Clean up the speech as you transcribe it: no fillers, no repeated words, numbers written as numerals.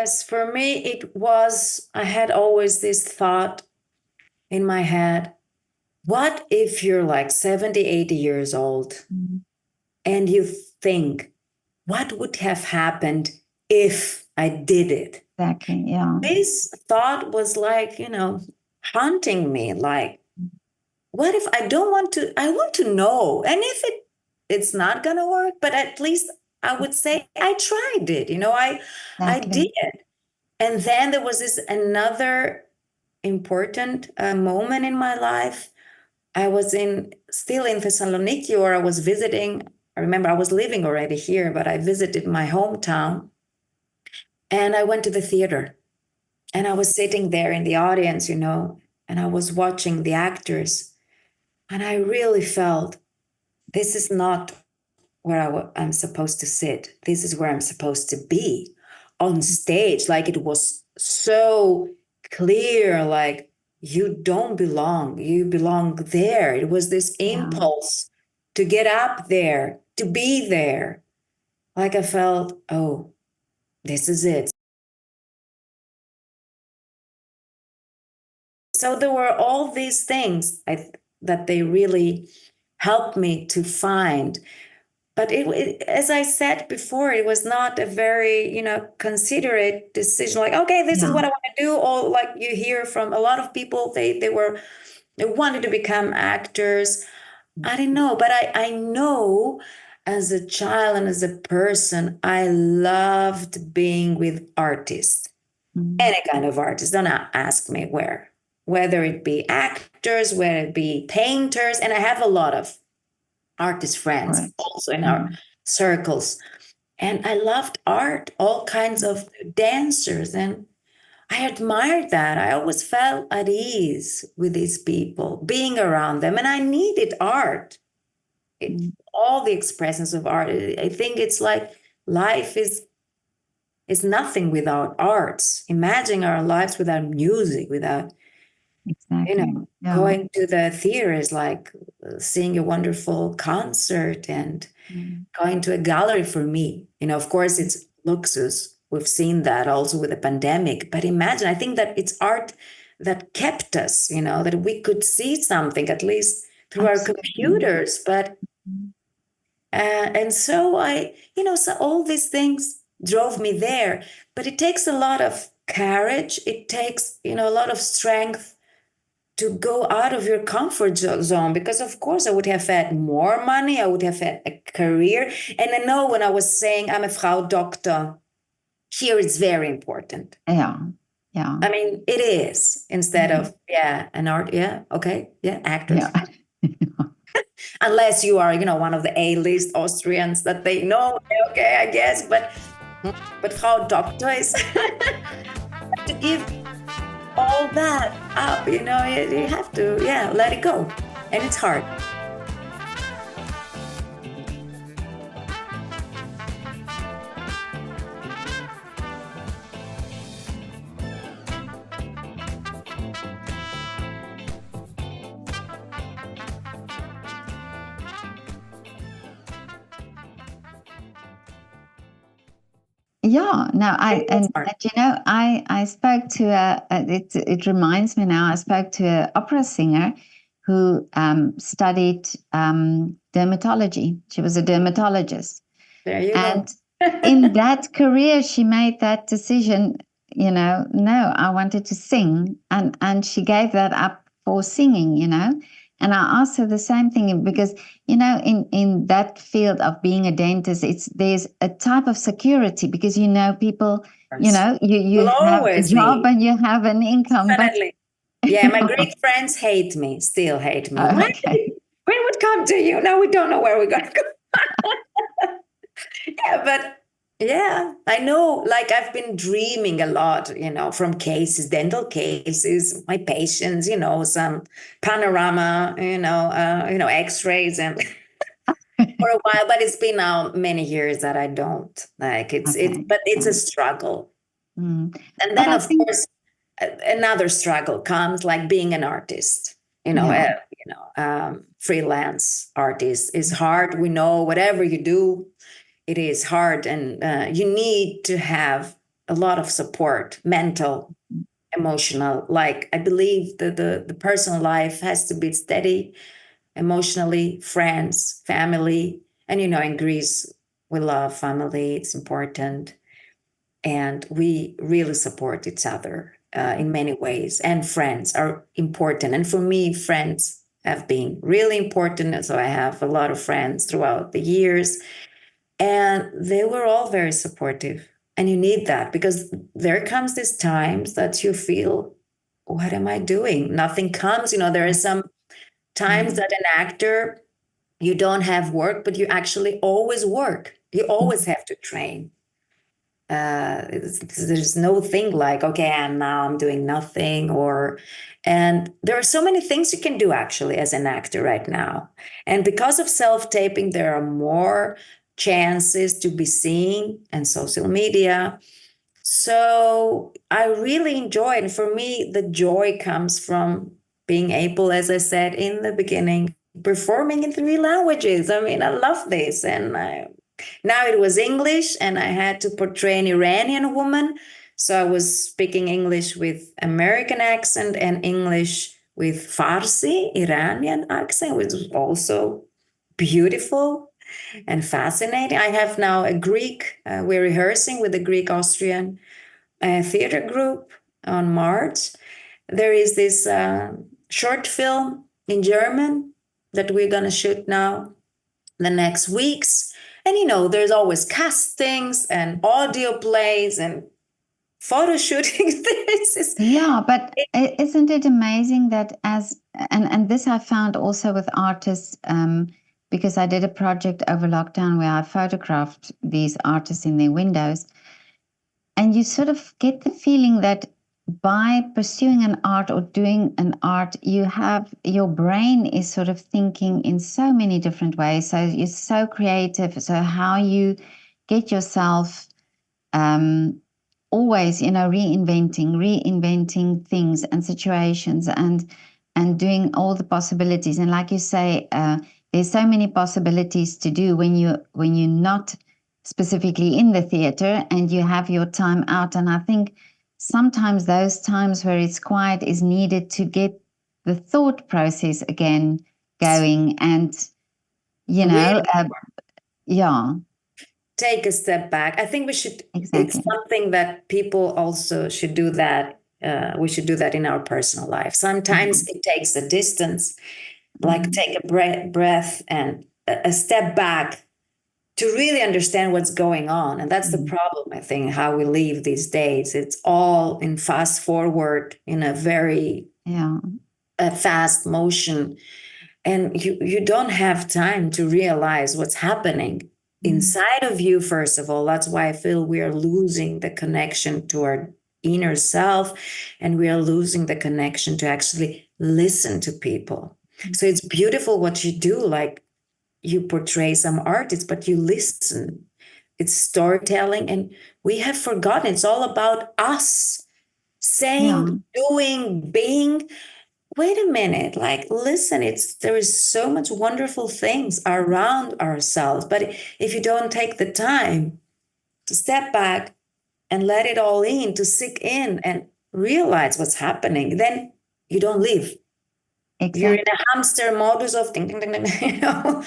As for me, I had always this thought in my head, what if you're like 70, 80 years old and you think, what would have happened if I did it? Exactly. Yeah. This thought was like, haunting me. Like, what if I don't want to? I want to know. And if it's not gonna work, but at least I would say I tried it. I did. Exactly. And then there was this another important moment in my life. I was still in Thessaloniki, or I was visiting. I remember I was living already here, but I visited my hometown, and I went to the theater, and I was sitting there in the audience, and I was watching the actors, and I really felt this is not where I'm supposed to sit. This is where I'm supposed to be on stage. Like, it was so clear, like, you don't belong. You belong there. It was this impulse to get up there, to be there. Like, I felt, oh, this is it. So there were all these things that they really helped me to find. But as I said before, it was not a very, considerate decision. Like, okay, this is what I want to do. Or like you hear from a lot of people, they wanted to become actors. I didn't know, but I know as a child and as a person, I loved being with artists, any kind of artists. Don't ask me whether it be actors, whether it be painters, and I have a lot of artist friends also in our circles. And I loved art, all kinds of dancers, and I admired that. I always felt at ease with these people, being around them, and I needed art. All the expressions of art. I think it's like life is nothing without arts. Imagine our lives without music, without going to the theater is like seeing a wonderful concert, and going to a gallery for me. Of course, it's luxus. We've seen that also with the pandemic. But imagine, I think that it's art that kept us, that we could see something, at least through our computers. But, and so so all these things drove me there. But it takes a lot of courage. It takes, a lot of strength to go out of your comfort zone, because of course I would have had more money, I would have had a career. And I know when I was saying I'm a Frau Doctor, here it's very important. Yeah. I mean, it is, instead of an art, actors. Unless you are, one of the A-list Austrians that they know, okay, I guess, but Frau Doctor is to give all that up, you have to, let it go. And it's hard. I spoke to it reminds me now, I spoke to an opera singer who studied dermatology. She was a dermatologist. There you go. In that career, she made that decision, no, I wanted to sing. And she gave that up for singing, And I asked her the same thing, because, in that field of being a dentist, there's a type of security, because, people, you have a job and you have an income. Definitely. But, my Greek friends still hate me. We would come to you. Now we don't know where we're going to go. But I know, like, I've been dreaming a lot, from dental cases, my patients, some panorama, x-rays, and for a while, but it's been now many years that I don't like but it's a struggle. And then of course, another struggle comes, like being an artist, freelance artist is hard. We know whatever you do, it is hard, and you need to have a lot of support, mental, emotional. Like I believe the personal life has to be steady emotionally, friends, family. And in Greece, we love family, it's important. And we really support each other in many ways. And friends are important. And for me, friends have been really important. And so I have a lot of friends throughout the years. And they were all very supportive. And you need that because there comes these times that you feel, what am I doing? Nothing comes. There are some times that an actor, you don't have work, but you actually always work. You always have to train. There's no thing like, okay, and now I'm doing nothing, and there are so many things you can do actually as an actor right now. And because of self-taping, there are more chances to be seen and social media. So I really enjoy it. And for me, the joy comes from being able, as I said in the beginning, performing in 3 languages. I mean, I love this. And now it was English, and I had to portray an Iranian woman. So I was speaking English with American accent and English with Farsi, Iranian accent, which was also beautiful and fascinating. I have now a Greek, we're rehearsing with the Greek Austrian theater group on March. There is this short film in German that we're going to shoot now the next weeks. And there's always castings and audio plays and photo shootings. Yeah, but isn't it amazing that and this I found also with artists, because I did a project over lockdown where I photographed these artists in their windows, and you sort of get the feeling that by pursuing an art or doing an art, your brain is sort of thinking in so many different ways. So you're so creative. So how you get yourself always, reinventing things and situations and doing all the possibilities. And like you say, there's so many possibilities to do when you're not specifically in the theater and you have your time out. And I think sometimes those times where it's quiet is needed to get the thought process again going. And Really yeah, take a step back. I think it's exactly. something that people also should do that. We should do that in our personal life. Sometimes it takes a distance, like take a breath and a step back to really understand what's going on. And that's the problem, I think, how we live these days. It's all in fast forward, in a very fast motion. And you don't have time to realize what's happening inside of you, first of all. That's why I feel we are losing the connection to our inner self, and we are losing the connection to actually listen to people. So it's beautiful what you do, like you portray some artists, but you listen. It's storytelling, and we have forgotten it's all about us saying, doing, being. Wait a minute, like listen, there is so much wonderful things around ourselves, but if you don't take the time to step back and let it all in, to sink in and realize what's happening, then you don't live. Exactly. You're in a hamster modus of ding, ding, ding, ding,